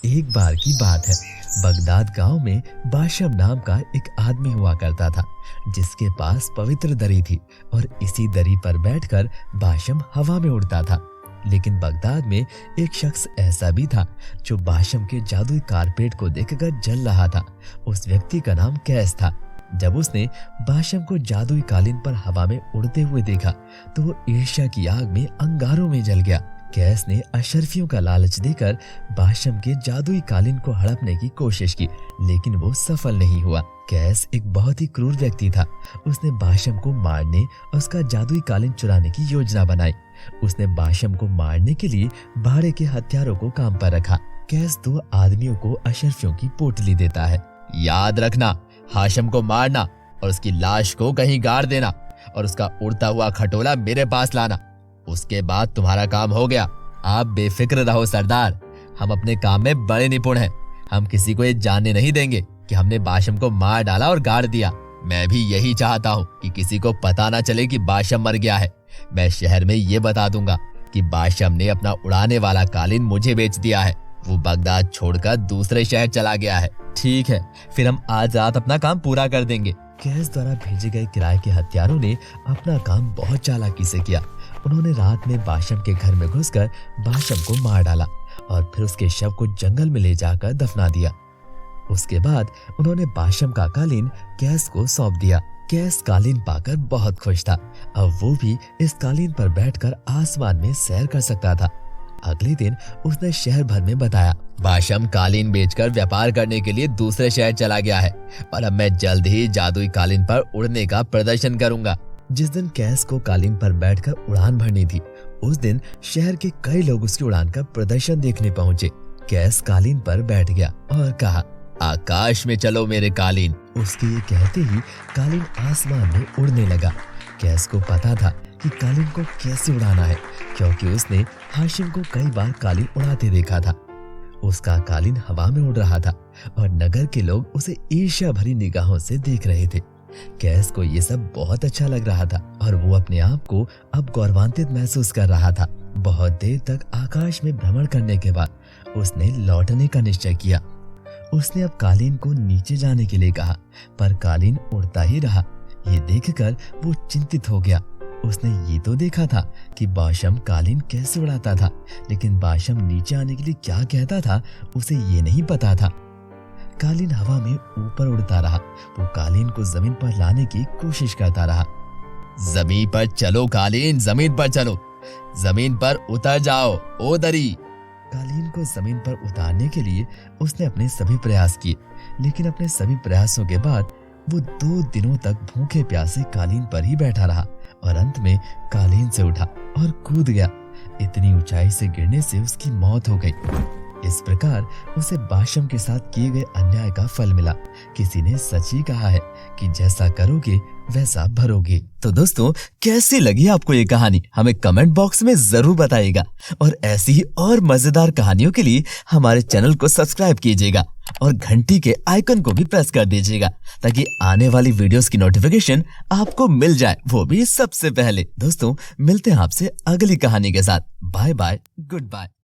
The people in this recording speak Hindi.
एक बार की बात है, बगदाद गांव में बाशम नाम का एक आदमी हुआ करता था, जिसके पास पवित्र दरी थी और इसी दरी पर बैठकर बाशम हवा में उड़ता था। लेकिन बगदाद में एक शख्स ऐसा भी था जो बाशम के जादुई कारपेट को देखकर जल रहा था। उस व्यक्ति का नाम कैस था। जब उसने बाशम को जादुई कालीन पर हवा में उड़ते हुए देखा तो वो ईर्ष्या की आग में अंगारों में जल गया। कैस ने अशरफियों का लालच देकर बाशम के जादुई कालीन को हड़पने की कोशिश की, लेकिन वो सफल नहीं हुआ। कैस एक बहुत ही क्रूर व्यक्ति था। उसने बाशम को मारने और उसका जादुई कालीन चुराने की योजना बनाई। उसने बाशम को मारने के लिए भाड़े के हथियारों को काम पर रखा। कैस 2 आदमियों को अशरफियों की पोटली देता है। याद रखना, हाशिम को मारना और उसकी लाश को कहीं गाड़ देना और उसका उड़ता हुआ खटोला मेरे पास लाना। उसके बाद तुम्हारा काम हो गया। आप बेफिक्र रहो सरदार, हम अपने काम में बड़े निपुण हैं। हम किसी को ये जानने नहीं देंगे कि हमने बाशम को मार डाला और गाड़ दिया। मैं भी यही चाहता हूँ कि किसी को पता ना चले कि बाशम मर गया है। मैं शहर में ये बता दूंगा कि बाशम ने अपना उड़ाने वाला कालीन मुझे बेच दिया है। वो बगदाद छोड़कर दूसरे शहर चला गया है। ठीक है, फिर हम आज रात अपना काम पूरा कर देंगे। कैस द्वारा भेजे गए किराए के हत्यारों ने अपना काम बहुत चालाकी से किया। उन्होंने रात में बाशम के घर में घुसकर बाशम को मार डाला और फिर उसके शव को जंगल में ले जाकर दफना दिया। उसके बाद उन्होंने बाशम का कालीन कैस को सौंप दिया। कैस कालीन पाकर बहुत खुश था। अब वो भी इस कालीन पर बैठकर आसमान में सैर कर सकता था। अगले दिन उसने शहर भर में बताया, बाशम कालीन बेचकर व्यापार करने के लिए दूसरे शहर चला गया है और अब मैं जल्द ही जादुई कालीन पर उड़ने का प्रदर्शन करूंगा। जिस दिन कैस को कालीन पर बैठकर उड़ान भरनी थी, उस दिन शहर के कई लोग उसकी उड़ान का प्रदर्शन देखने पहुंचे। कैस कालीन पर बैठ गया और कहा, आकाश में चलो मेरे कालीन। उसके ये कहते ही कालीन आसमान में उड़ने लगा। कैस को पता था कि कालीन को कैसे उड़ाना है, क्योंकि उसने हाशिम को कई बार कालीन उड़ाते देखा था। उसका कालीन हवा में उड़ रहा था और नगर के लोग उसे ईर्ष्या भरी निगाहों से देख रहे थे। कैस को ये सब बहुत अच्छा लग रहा था और वो अपने आप को अब गौरवान्वित महसूस कर रहा था। बहुत देर तक आकाश में भ्रमण करने के बाद उसने लौटने का निश्चय किया। उसने अब कालीन को नीचे जाने के लिए कहा, पर कालीन उड़ता ही रहा। ये देखकर वो चिंतित हो गया। उसने ये तो देखा था कि बाशम कालीन कैसे उड़ाता था, लेकिन बाशम नीचे आने के लिए क्या कहता था उसे ये नहीं पता था। कालीन हवा में ऊपर उड़ता रहा। वो कालीन को जमीन पर लाने की कोशिश करता रहा। जमीन पर चलो कालीन, जमीन पर चलो, जमीन पर उतर जाओ ओ दरी। कालीन को जमीन पर उतारने के लिए उसने अपने सभी प्रयास किए, लेकिन अपने सभी प्रयासों के बाद वो 2 दिनों तक भूखे प्यासे कालीन पर ही बैठा रहा और अंत में कालीन से उठा और कूद गया। इतनी ऊंचाई से गिरने से उसकी मौत हो गई। इस प्रकार उसे बाशम के साथ किए गए अन्याय का फल मिला। किसी ने सच ही कहा है कि जैसा करोगे वैसा भरोगे। तो दोस्तों, कैसी लगी आपको ये कहानी हमें कमेंट बॉक्स में जरूर बताइएगा और ऐसी ही और मजेदार कहानियों के लिए हमारे चैनल को सब्सक्राइब कीजिएगा और घंटी के आइकन को भी प्रेस कर दीजिएगा, ताकि आने वाली वीडियोस की नोटिफिकेशन आपको मिल जाए, वो भी सबसे पहले। दोस्तों, मिलते हैं आपसे अगली कहानी के साथ। Bye bye, good bye.